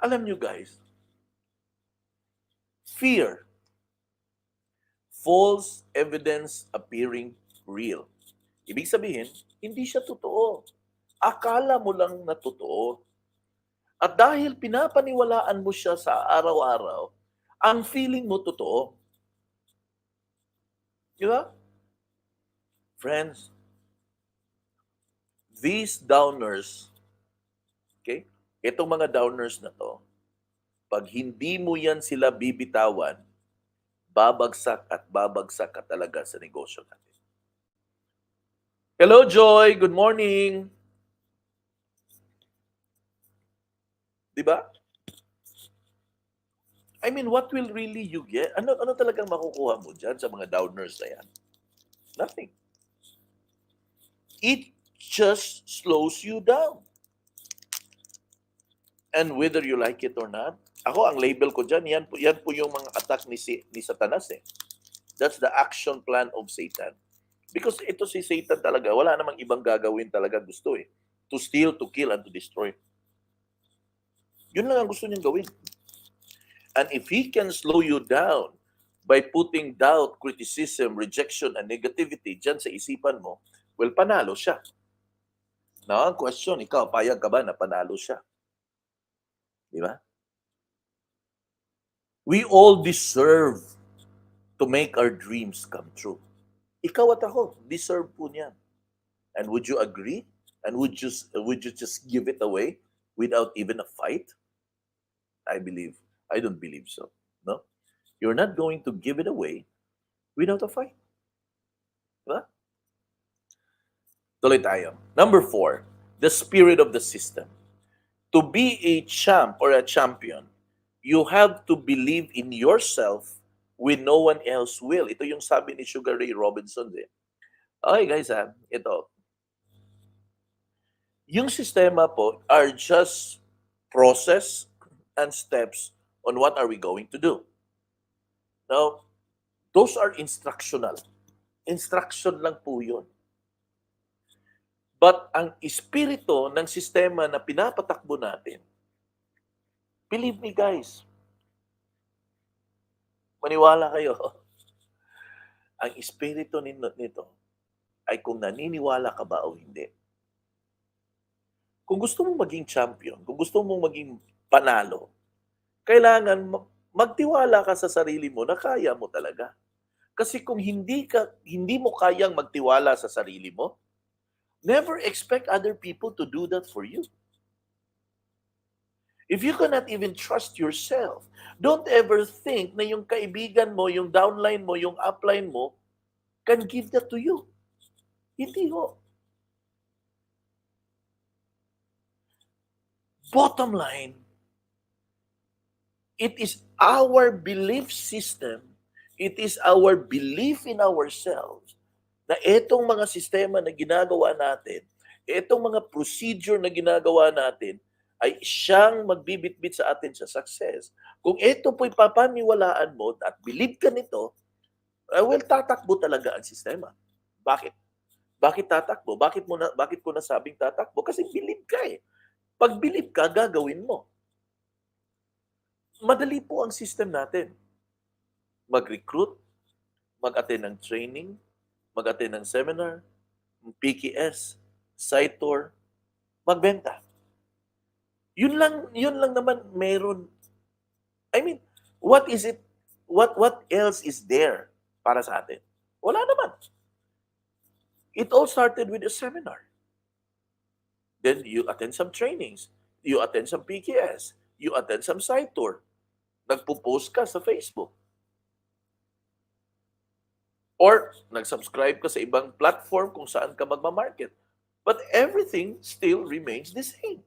Alam nyo guys, fear, false evidence appearing real. Ibig sabihin, hindi siya totoo. Akala mo lang na totoo. At dahil pinapaniwalaan mo siya sa araw-araw, ang feeling mo totoo. Di ba? Friends, these downers, okay? Itong mga downers na to, pag hindi mo yan sila bibitawan, babagsak ka talaga sa negosyo natin. Hello, Joy. Good morning. Di ba? I mean, what will really you get? Ano talagang makukuha mo dyan sa mga downers na yan? Nothing. It just slows you down. And whether you like it or not, ako, ang label ko dyan, yan po yung mga attack ni Satanas eh. That's the action plan of Satan. Because ito si Satan talaga, wala namang ibang gagawin talaga gusto eh. To steal, to kill, and to destroy. Yun lang ang gusto niyang gawin. And if he can slow you down by putting doubt, criticism, rejection, and negativity dyan sa isipan mo, well, panalo siya. Now, ang question, ikaw, payag ka ba na panalo siya? Di ba? We all deserve to make our dreams come true. Ikaw at ako, deserve po niyan. And would you agree? And would you just give it away without even a fight? I don't believe so. No? You're not going to give it away without a fight. Diba? Tuloy tayo. Number 4, the spirit of the system. To be a champ or a champion, you have to believe in yourself when no one else will. Ito yung sabi ni Sugar Ray Robinson eh. Okay guys ito. Yung sistema po are just process and steps on what are we going to do. Now, those are instructional. Instruction lang po yun. But ang espiritu ng sistema na pinapatakbo natin, believe me guys, Maniwala kayo, ang espiritu nito ay kung naniniwala ka ba o hindi. Kung gusto mong maging champion, kung gusto mong maging panalo, kailangan magtiwala ka sa sarili mo na kaya mo talaga. Kasi kung hindi mo kayang magtiwala sa sarili mo, never expect other people to do that for you. If you cannot even trust yourself, don't ever think na yung kaibigan mo, yung downline mo, yung upline mo, can give that to you. Hindi ho. Bottom line, it is our belief system, it is our belief in ourselves na itong mga sistema na ginagawa natin, itong mga procedure na ginagawa natin, ay siyang magbibitbit sa atin sa success. Kung ito po'y papaniwalaan mo at believe ka nito, well, tatakbo talaga ang sistema. Bakit? Bakit tatakbo? Bakit ko nasabing tatakbo? Kasi believe ka eh. Pag believe ka, gagawin mo. Madali po ang system natin. Mag-recruit, mag-attend ng training, mag-attend ng seminar, PKS, site tour, magbenta. Yun lang naman meron. I mean, what is it? What else is there para sa atin? Wala naman. It all started with a seminar. Then you attend some trainings, you attend some PKS, you attend some site tour. Nagpo-post ka sa Facebook. Or nag-subscribe ka sa ibang platform kung saan ka magma-market. But everything still remains the same.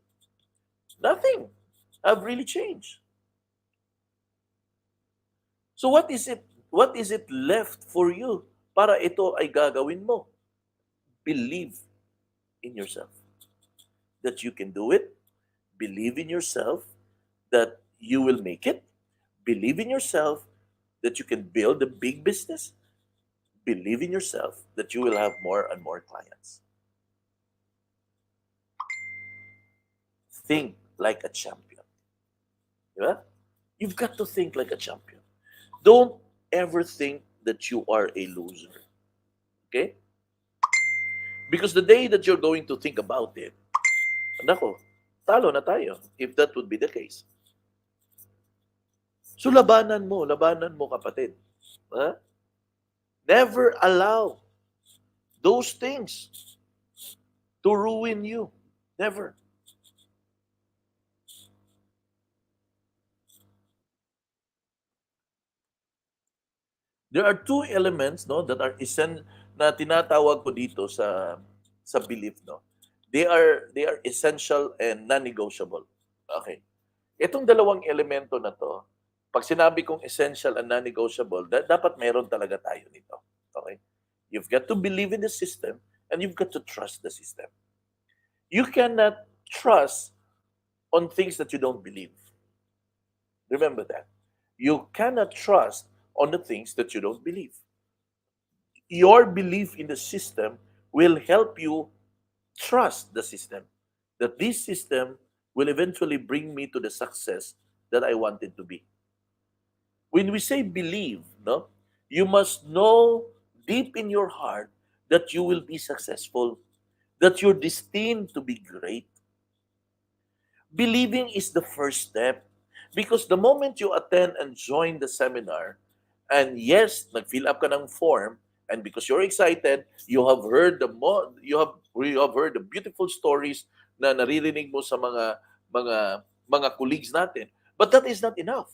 Nothing have really changed. So what is it? What is it left for you para ito ay gagawin mo? Believe in yourself that you can do it. Believe in yourself that you will make it. Believe in yourself that you can build a big business. Believe in yourself that you will have more and more clients. Think like a champion. Diba? You've got to think like a champion. Don't ever think that you are a loser. Okay? Because the day that you're going to think about it, nako, talo na tayo if that would be the case. So labanan mo kapatid. Huh? Never allow those things to ruin you. Never. There are two elements no that are na tinatawag ko dito sa belief no. They are essential and non-negotiable. Okay. Itong dalawang elemento na to, pag sinabi kong essential and non-negotiable, dapat meron talaga tayo nito. Okay? You've got to believe in the system and you've got to trust the system. You cannot trust on things that you don't believe. Remember that. You cannot trust on the things that you don't believe. Your belief in the system will help you trust the system. That this system will eventually bring me to the success that I wanted to be. When we say believe, no, you must know deep in your heart that you will be successful, that you're destined to be great. Believing is the first step because the moment you attend and join the seminar, and yes, nag-fill up ka ng form, and because you're excited, you have heard the beautiful stories na naririnig mo sa mga colleagues natin. But that is not enough.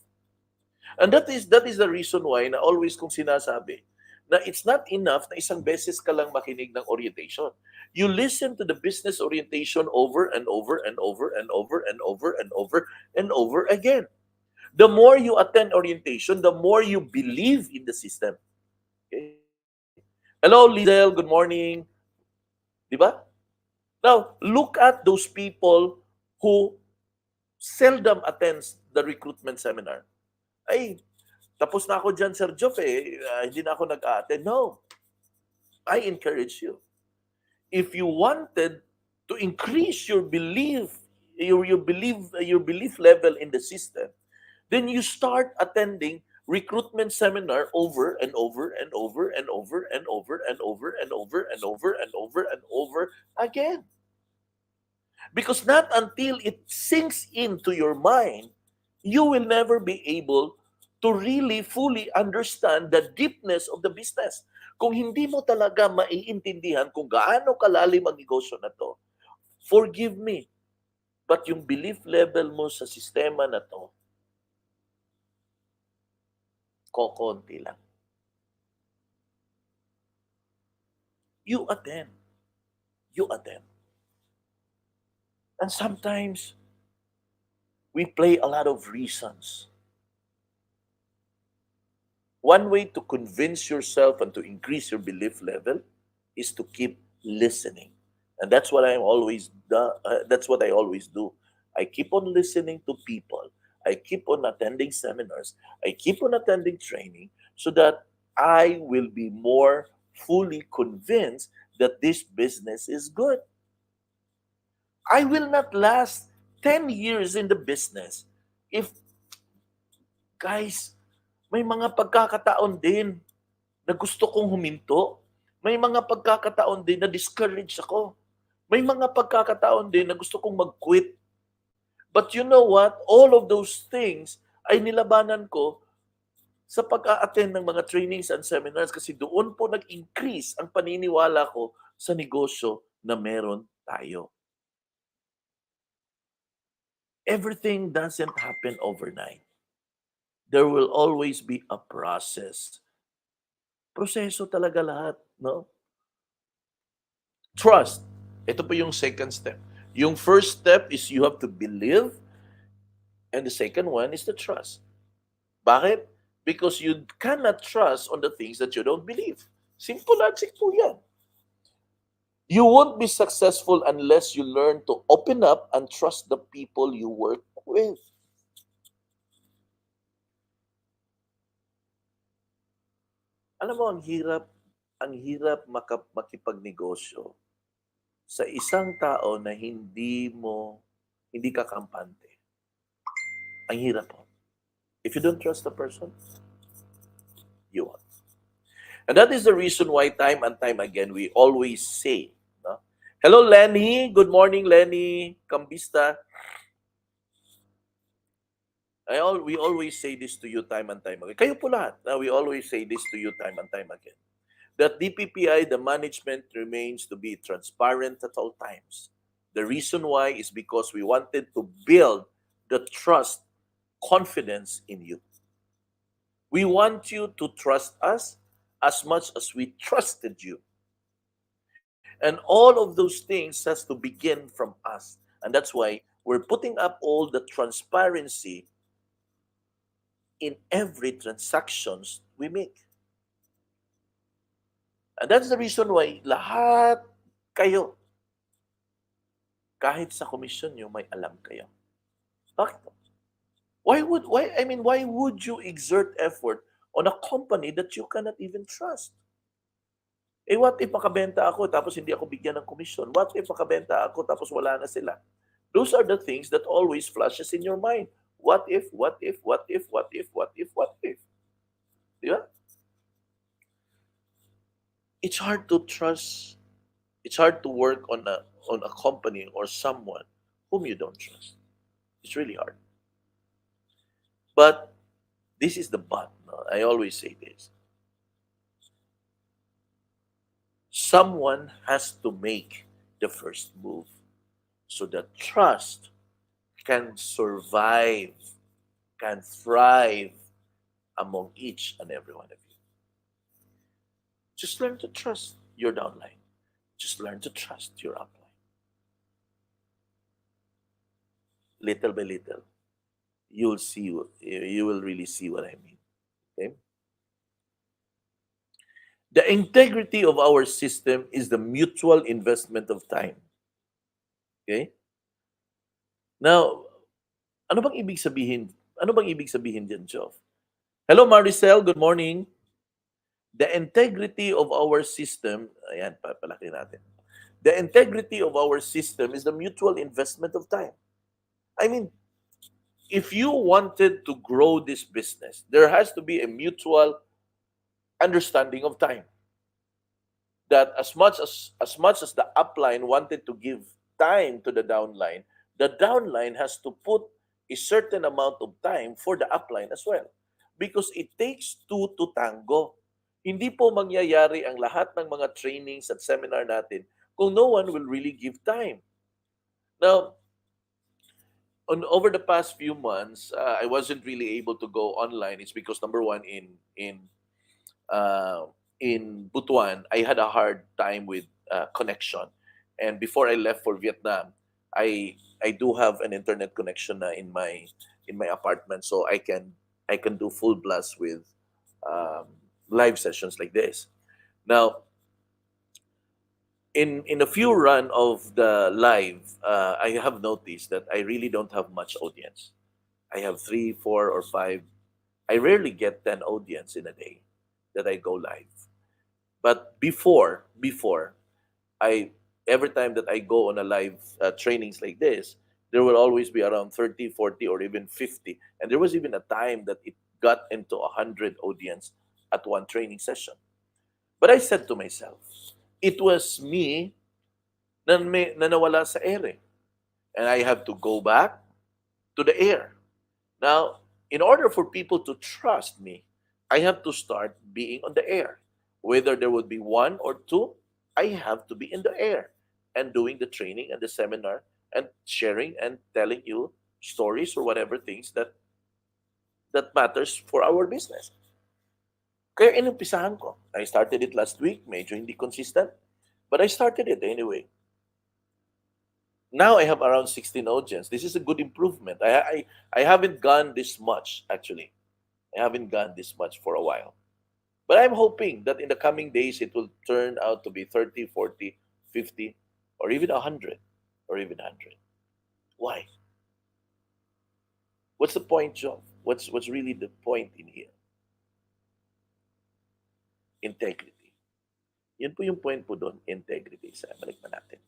And that is the reason why na always kong sinasabi na it's not enough na isang beses ka lang makinig ng orientation. You listen to the business orientation over and over and over and over and over and over and over again. The more you attend orientation, the more you believe in the system. Okay? Hello, Lizel. Good morning. Diba? Now, look at those people who seldom attends the recruitment seminar. Ay, tapos na ako dyan, Sir Joff, hindi na ako nag-attend. No. I encourage you. If you wanted to increase your belief, your belief level in the system, then you start attending recruitment seminar over and over and over and over and over and over and over and over and over and over again. Because not until it sinks into your mind, you will never be able to really fully understand the deepness of the business. Kung hindi mo talaga maiintindihan kung gaano kalalim ang negosyo na to, forgive me, but yung belief level mo sa sistema na to, kokonti lang. You attend. You attend. And sometimes, we play a lot of reasons. One way to convince yourself and to increase your belief level is to keep listening. And that's what I always do. I keep on listening to people. I keep on attending seminars. I keep on attending training so that I will be more fully convinced that this business is good. I will not last 10 years in the business if, guys, may mga pagkakataon din na gusto kong huminto. May mga pagkakataon din na discourage ako. May mga pagkakataon din na gusto kong mag-quit. But you know what? All of those things ay nilabanan ko sa pag-a-attend ng mga trainings and seminars kasi doon po nag-increase ang paniniwala ko sa negosyo na meron tayo. Everything doesn't happen overnight. There will always be a process. Proseso talaga lahat, no? Trust. Ito po yung second step. Yung first step is you have to believe, and the second one is the trust. Bakit? Because you cannot trust on the things that you don't believe. Simple logic po yan. You won't be successful unless you learn to open up and trust the people you work with. Alam mo, ang hirap makipagnegosyo sa isang tao na hindi ka kampante. Ang hirap po. If you don't trust the person, you won't. And that is the reason why time and time again we always say, no? Hello Lenny, good morning Lenny, Kambista. We always say this to you time and time again. Kayo po lahat, we always say this to you time and time again. That DPPI, the management remains to be transparent at all times. The reason why is because we wanted to build the trust, confidence in you. We want you to trust us as much as we trusted you. And all of those things has to begin from us. And that's why we're putting up all the transparency in every transactions we make. And that's the reason why lahat kayo, kahit sa komisyon nyo, may alam kayo. Bakit? Why would you exert effort on a company that you cannot even trust? What if makabenta ako tapos hindi ako bigyan ng komisyon? What if makabenta ako tapos wala na sila? Those are the things that always flashes in your mind. What if, what if, what if, what if, what if, what if? Di ba? It's hard to trust. It's hard to work on a company or someone whom you don't trust. It's really hard. But this is the but. No? I always say this. Someone has to make the first move so that trust can survive, can thrive among each and every one of you. Just learn to trust your downline. Just learn to trust your upline. Little by little, you will really see what I mean. Okay? The integrity of our system is the mutual investment of time. Okay? Now, ano bang ibig sabihin? Ano bang ibig sabihin diyan, Joff? Hello Maricel, good morning. The integrity of our system, ayan, papalaki natin. The integrity of our system is the mutual investment of time. I mean, If you wanted to grow this business, there has to be a mutual understanding of time. That as much as the upline wanted to give time to the downline, the downline has to put a certain amount of time for the upline as well. Because it takes two to tango. Hindi po mangyayari ang lahat ng mga trainings at seminar natin kung no one will really give time. Now, over the past few months, I wasn't really able to go online. It's because number one, uh, in Butuan, I had a hard time with connection. And before I left for Vietnam, I do have an internet connection na in my apartment, so I can do full blast with um, live sessions like this. Now, in a few run of the live, I have noticed that I really don't have much audience. I have three, four, or five. I rarely get 10 audience in a day that I go live. But before I every time that I go on a live trainings like this, there will always be around 30, 40, or even 50. And there was even a time that it got into 100 audience at one training session. But I said to myself, it was me na nawala sa air. And I have to go back to the air. Now, in order for people to trust me, I have to start being on the air. Whether there would be one or two, I have to be in the air and doing the training and the seminar and sharing and telling you stories or whatever things that matters for our business. Kaya inumpisahan ko. I started it last week, medyo hindi consistent, but I started it anyway. Now I have around 16 audience. This is a good improvement. I haven't gone this much actually. I haven't gone this much for a while. But I'm hoping that in the coming days it will turn out to be 30, 40, 50, or even 100, or even 100. Why? What's the point, Joe? What's really the point in here? Integrity. Yun po yung point po doon, integrity. Sa balik na natin.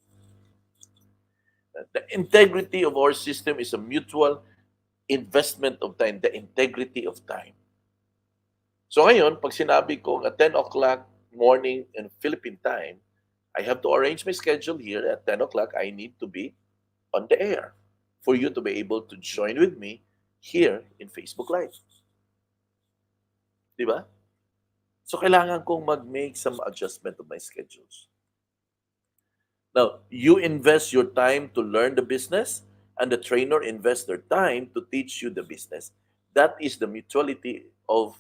The integrity of our system is a mutual investment of time, the integrity of time. So ngayon, pag sinabi ko at 10 o'clock morning in Philippine time, I have to arrange my schedule here at 10 o'clock. I need to be on the air for you to be able to join with me here in Facebook Live. Di ba? So kailangan kong mag-make some adjustment of my schedules. Now, you invest your time to learn the business, and the trainer invests their time to teach you the business. That is the mutuality of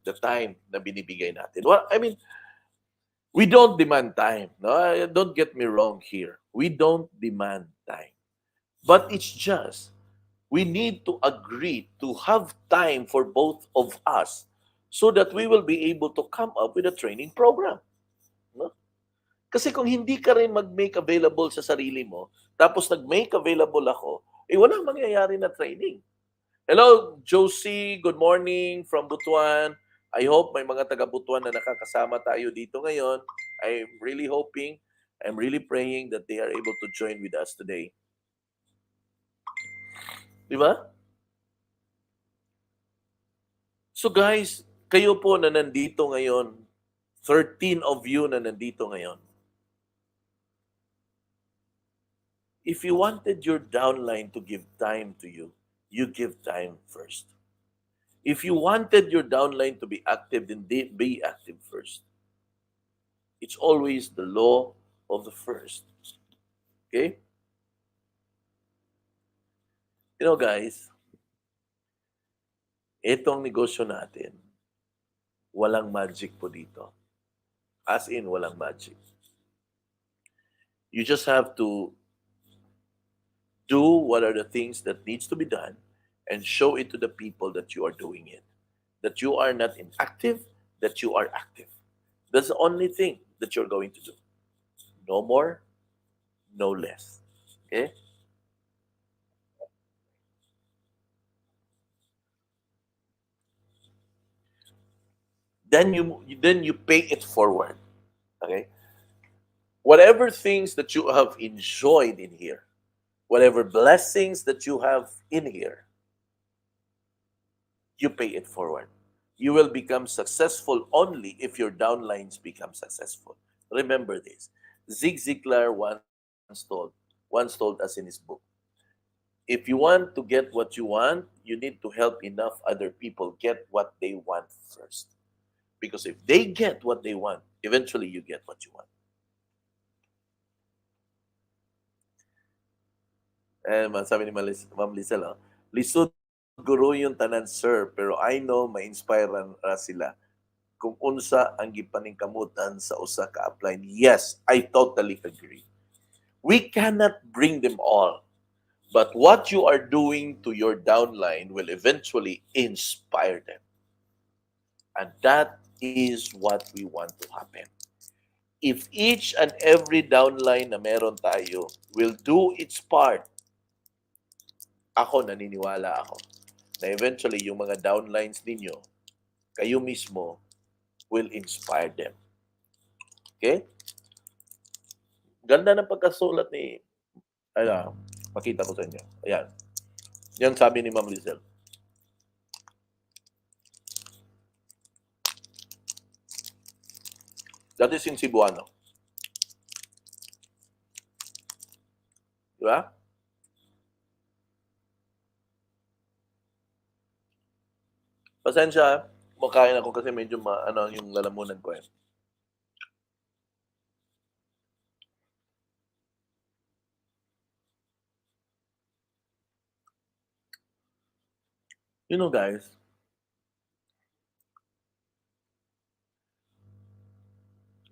the time na binibigay natin. Well, I mean, we don't demand time. No, don't get me wrong here. We don't demand time. But it's just we need to agree to have time for both of us so that we will be able to come up with a training program. No? Kasi kung hindi ka rin mag-make available sa sarili mo, tapos nag-make available ako, walang mangyayari na training. Hello, Josie. Good morning from Butuan. I hope may mga taga-Butuan na nakakasama tayo dito ngayon. I'm really hoping, I'm really praying that they are able to join with us today. Di ba? So guys, kayo po na nandito ngayon, 13 of you na nandito ngayon, if you wanted your downline to give time to you, you give time first. If you wanted your downline to be active, then be active first. It's always the law of the first. Okay? You know guys, itong negosyo natin, walang magic po dito. As in, walang magic. You just have to do what are the things that needs to be done and show it to the people that you are doing it. That you are not inactive, that you are active. That's the only thing that you're going to do. No more, no less. Okay? Then you pay it forward. Okay? Whatever things that you have enjoyed in here, whatever blessings that you have in here, you pay it forward. You will become successful only if your downlines become successful. Remember this. Zig Ziglar once told us in his book, if you want to get what you want, you need to help enough other people get what they want first. Because if they get what they want, eventually you get what you want. Sabi ni Ma'am Lizelle, lisod guro yung tanan sir, pero I know ma-inspire sila kung unsa ang gipaningkamutan sa usa ka upline. Yes, I totally agree. We cannot bring them all, but what you are doing to your downline will eventually inspire them. And that is what we want to happen. If each and every downline na meron tayo will do its part, ako naniniwala ako na eventually yung mga downlines ninyo, kayo mismo will inspire them. Okay? Ganda ng pagkasulat ni, pakita ko sa inyo. Ayan. Yan sabi ni Ma'am Lizelle. That is in Cebuano. Di ba? Pasensya, makain ako kasi medyo yung lalamunan ko eh. You know guys,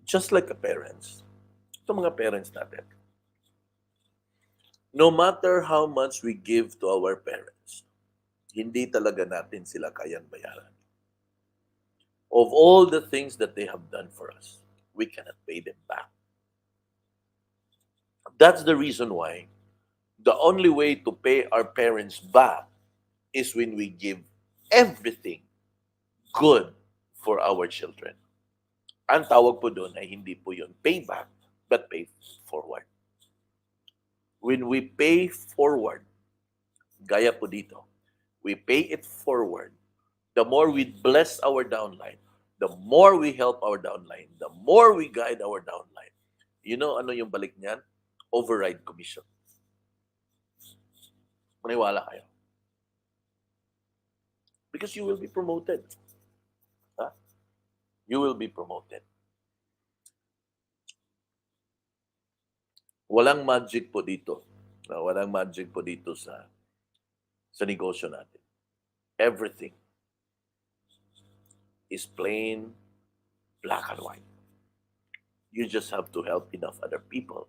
just like a parents, ito mga parents natin, no matter how much we give to our parents, hindi talaga natin sila kayang bayaran. Of all the things that they have done for us, we cannot pay them back. That's the reason why the only way to pay our parents back is when we give everything good for our children. Ang tawag po doon ay hindi po yun payback, but pay forward. When we pay forward, gaya po dito, we pay it forward, the more we bless our downline, the more we help our downline, the more we guide our downline. You know ano yung balik niyan? Override commission. Maniwala kayo. Because you will be promoted. Huh? You will be promoted. Walang magic po dito. Walang magic po dito sa negosyo natin. Everything is plain black and white. You just have to help enough other people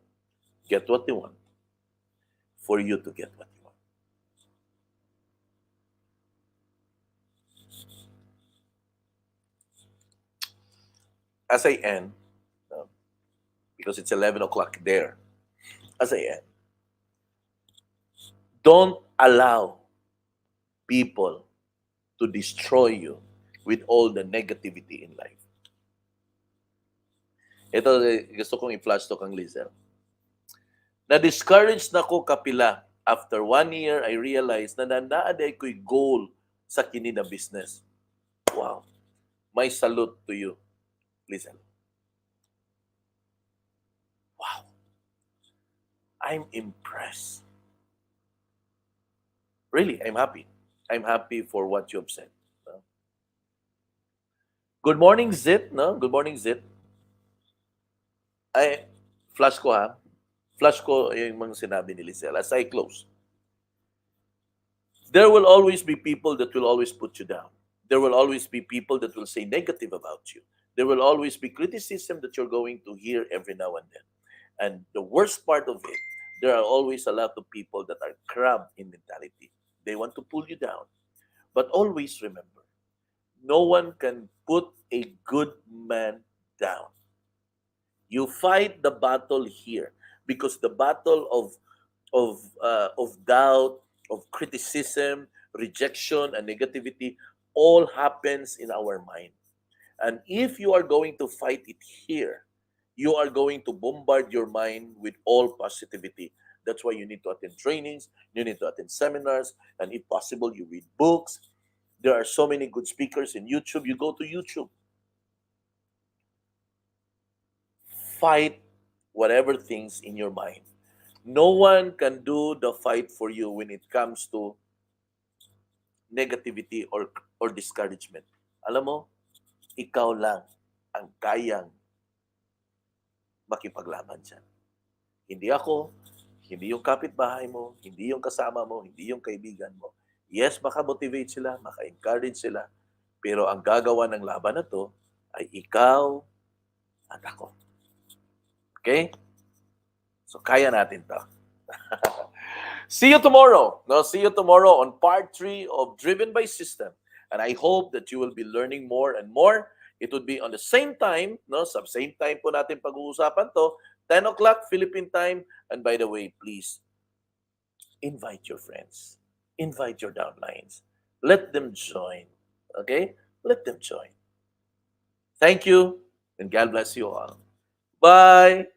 get what they want for you to get what you want. As I end, because it's 11 o'clock there, as I end, don't allow people to destroy you with all the negativity in life. Ito, gusto kong i-flash to kang Lizelle. Na-discouraged na ko kapila. After 1 year, I realized na nandaaday ko'y goal sa kini na business. Wow. My salute to you, Lizelle. Wow. I'm impressed. Really, I'm happy. I'm happy for what you have said. Good morning, Zit. No? Good morning, Zit. Ay, flash ko ha. Flash ko yung mga sinabi ni Lizelle as I close. There will always be people that will always put you down. There will always be people that will say negative about you. There will always be criticism that you're going to hear every now and then. And the worst part of it, there are always a lot of people that are crab in mentality. They want to pull you down. But always remember, no one can put a good man down. You fight the battle here because the battle of doubt, of criticism, rejection, and negativity all happens in our mind. And if you are going to fight it here, you are going to bombard your mind with all positivity. That's why you need to attend trainings, you need to attend seminars, and if possible, you read books. There are so many good speakers in YouTube. You go to YouTube, fight whatever things in your mind. No one can do the fight for you when it comes to negativity or discouragement. Alam mo, ikaw lang ang kayang makipaglaban dyan. Hindi ako, hindi yung kapitbahay mo, hindi yung kasama mo, hindi yung kaibigan mo. Yes, maka-motivate sila, maka-encourage sila, pero ang gagawa ng laban na to ay ikaw at ako. Okay? So, kaya natin to. See you tomorrow. No, see you tomorrow on part 3 of Driven by System. And I hope that you will be learning more and more. It would be on the same time, no, sa same time po natin pag-uusapan to, 10 o'clock Philippine time. And by the way, please invite your friends. Invite your downlines. Let them join. Okay? Let them join. Thank you, and God bless you all. Bye.